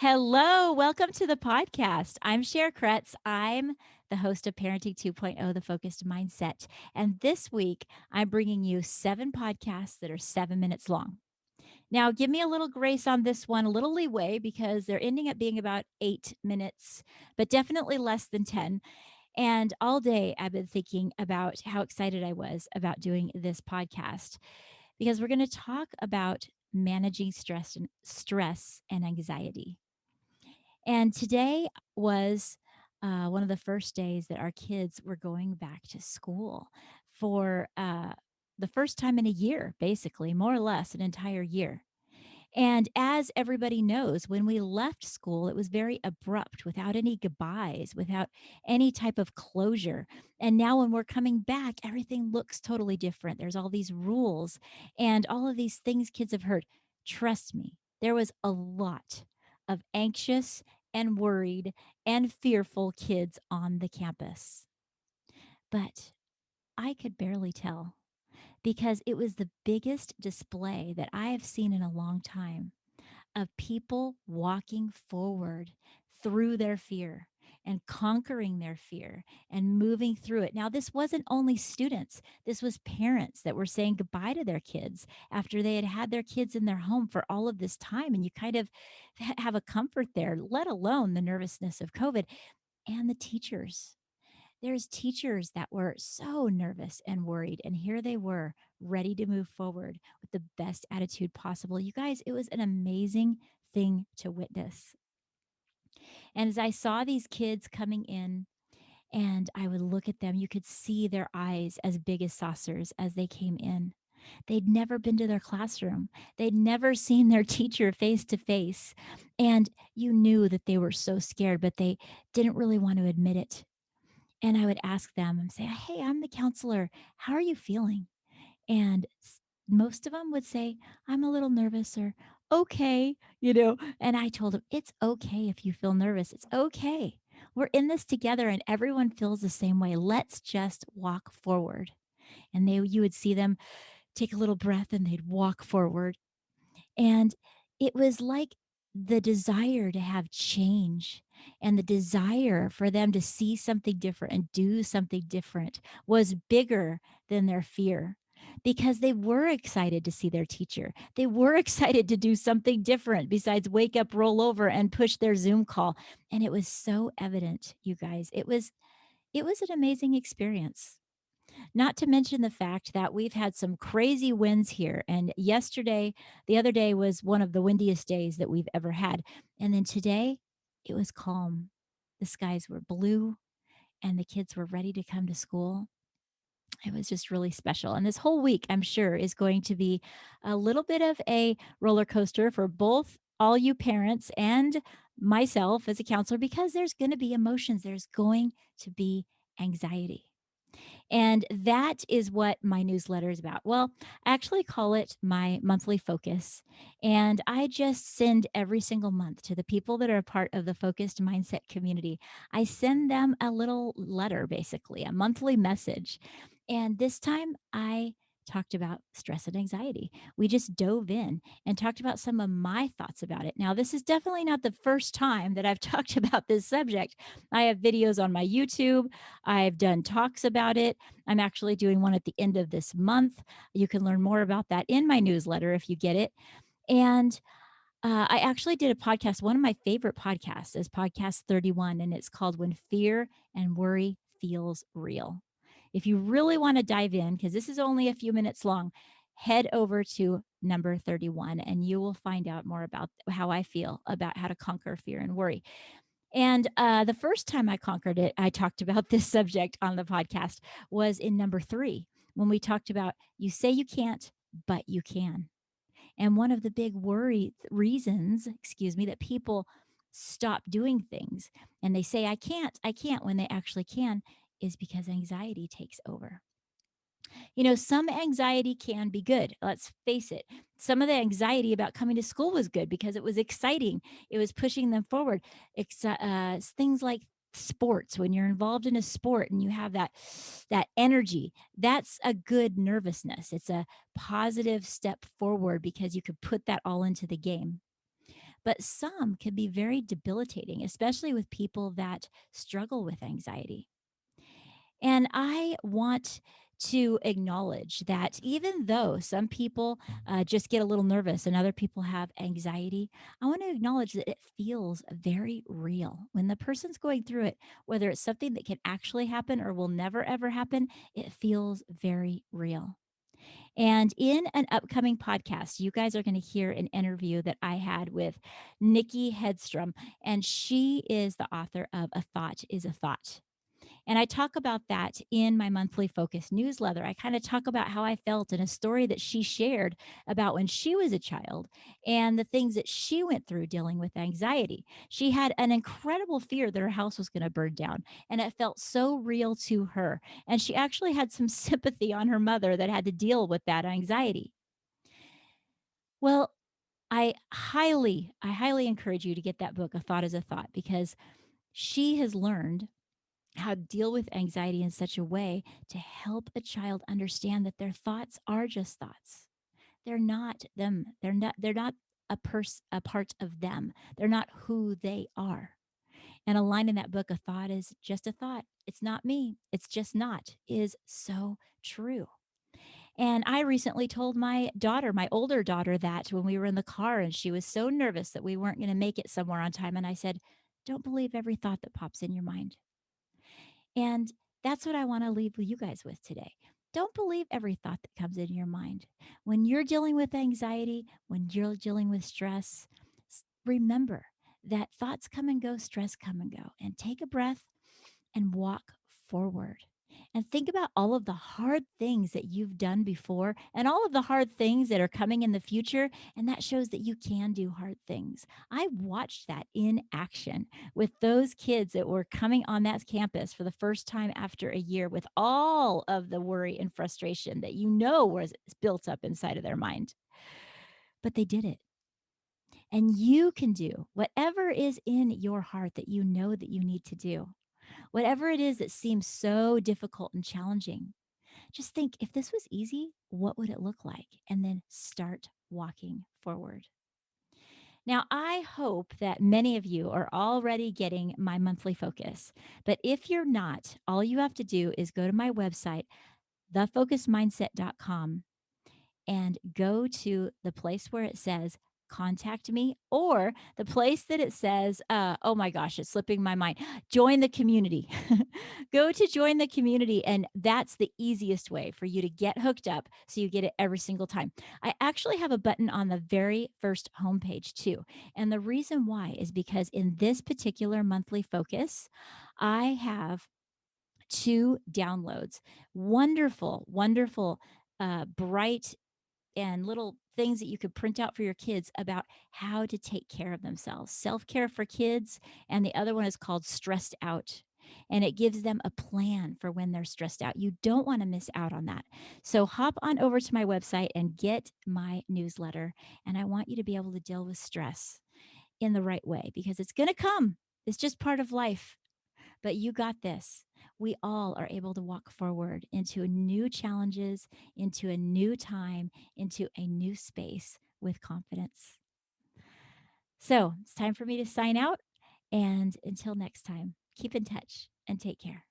Hello, welcome to the podcast. I'm Cher Kretz. I'm the host of Parenting 2.0, The Focused Mindset. And this week, I'm bringing you 7 podcasts that are 7 minutes long. Now, give me a little grace on this one, a little leeway because they're ending up being about 8 minutes, but definitely less than 10. And all day, I've been thinking about how excited I was about doing this podcast because we're going to talk about managing stress and anxiety. And today was one of the first days that our kids were going back to school for the first time in a year, basically, more or less an entire year. And as everybody knows, when we left school, it was very abrupt, without any goodbyes, without any type of closure. And now, when we're coming back, everything looks totally different. There's all these rules and all of these things kids have heard. Trust me, there was a lot of anxious and worried and fearful kids on the campus. But I could barely tell because it was the biggest display that I have seen in a long time of people walking forward through their fear and conquering their fear and moving through it. Now, this wasn't only students, this was parents that were saying goodbye to their kids after they had had their kids in their home for all of this time. And you kind of have a comfort there, let alone the nervousness of COVID and the teachers. There's teachers that were so nervous and worried, and here they were ready to move forward with the best attitude possible. You guys, it was an amazing thing to witness. And as I saw these kids coming in, and I would look at them, you could see their eyes as big as saucers as they came in. They'd never been to their classroom. They'd never seen their teacher face to face. And you knew that they were so scared, but they didn't really want to admit it. And I would ask them and say, "Hey, I'm the counselor. How are you feeling?" And most of them would say, "I'm a little nervous," or "Okay." And I told them, "It's okay if you feel nervous. It's okay. We're in this together and everyone feels the same way. Let's just walk forward." And you would see them take a little breath and they'd walk forward. And it was like the desire to have change and the desire for them to see something different and do something different was bigger than their fear because they were excited to see their teacher. They were excited to do something different besides wake up, roll over, and push their Zoom call. And it was so evident, you guys. It was an amazing experience. Not to mention the fact that we've had some crazy winds here. And the other day was one of the windiest days that we've ever had. And then today, it was calm. The skies were blue and the kids were ready to come to school. It was just really special. And this whole week, I'm sure, is going to be a little bit of a roller coaster for both all you parents and myself as a counselor because there's going to be emotions, there's going to be anxiety. And that is what my newsletter is about. Well, I actually call it my monthly focus. And I just send every single month to the people that are a part of the focused mindset community. I send them a little letter, basically, a monthly message. And this time I talked about stress and anxiety. We just dove in and talked about some of my thoughts about it. Now, this is definitely not the first time that I've talked about this subject. I have videos on my YouTube. I've done talks about it. I'm actually doing one at the end of this month. You can learn more about that in my newsletter if you get it. And I actually did a podcast. One of my favorite podcasts is podcast 31, and it's called When Fear and Worry Feels Real. If you really want to dive in, because this is only a few minutes long, head over to number 31 and you will find out more about how I feel about how to conquer fear and worry. And the first time I conquered it, I talked about this subject on the podcast was in number 3 when we talked about you say you can't, but you can. And one of the big reasons, excuse me, that people stop doing things and they say, I can't when they actually can is because anxiety takes over. Some anxiety can be good. Let's face it. Some of the anxiety about coming to school was good because it was exciting. It was pushing them forward. Things like sports, when you're involved in a sport and you have that energy, that's a good nervousness. It's a positive step forward because you could put that all into the game. but some can be very debilitating, especially with people that struggle with anxiety. And I want to acknowledge that even though some people just get a little nervous and other people have anxiety, I want to acknowledge that it feels very real. When the person's going through it, whether it's something that can actually happen or will never ever happen, it feels very real. And in an upcoming podcast, you guys are going to hear an interview that I had with Nikki Hedstrom, and she is the author of A Thought is a Thought. And I talk about that in my monthly focus newsletter. I kind of talk about how I felt and a story that she shared about when she was a child and the things that she went through dealing with anxiety. She had an incredible fear that her house was going to burn down, and it felt so real to her. And she actually had some sympathy on her mother that had to deal with that anxiety. Well, I highly encourage you to get that book, A Thought is a Thought, because she has learned how to deal with anxiety in such a way to help a child understand that their thoughts are just thoughts. They're not them. They're not a part of them. They're not who they are. And a line in that book, a thought is just a thought. It's not me. It's just not, is so true. And I recently told my daughter, my older daughter, that when we were in the car and she was so nervous that we weren't going to make it somewhere on time. And I said, don't believe every thought that pops in your mind. And that's what I want to leave you guys with today. Don't believe every thought that comes in your mind. When you're dealing with anxiety, when you're dealing with stress, remember that thoughts come and go, stress come and go, and take a breath and walk forward. And think about all of the hard things that you've done before and all of the hard things that are coming in the future. And that shows that you can do hard things. I watched that in action with those kids that were coming on that campus for the first time after a year with all of the worry and frustration that was built up inside of their mind. But they did it. And you can do whatever is in your heart that you know that you need to do. Whatever it is that seems so difficult and challenging, just think, if this was easy, what would it look like? And then start walking forward. Now, I hope that many of you are already getting my monthly focus. But if you're not, all you have to do is go to my website, thefocusedmindset.com, and go to the place where it says contact me, or the place that it says, oh my gosh, it's slipping my mind, join the community. Go to join the community, and that's the easiest way for you to get hooked up so you get it every single time. I actually have a button on the very first homepage too. And the reason why is because in this particular monthly focus, I have two downloads, wonderful, bright and little things that you could print out for your kids about how to take care of themselves. Self care for kids. And the other one is called Stressed Out. And it gives them a plan for when they're stressed out. You don't want to miss out on that. So hop on over to my website and get my newsletter. And I want you to be able to deal with stress in the right way because it's going to come. It's just part of life. But you got this. We all are able to walk forward into new challenges, into a new time, into a new space with confidence. So it's time for me to sign out. And until next time, keep in touch and take care.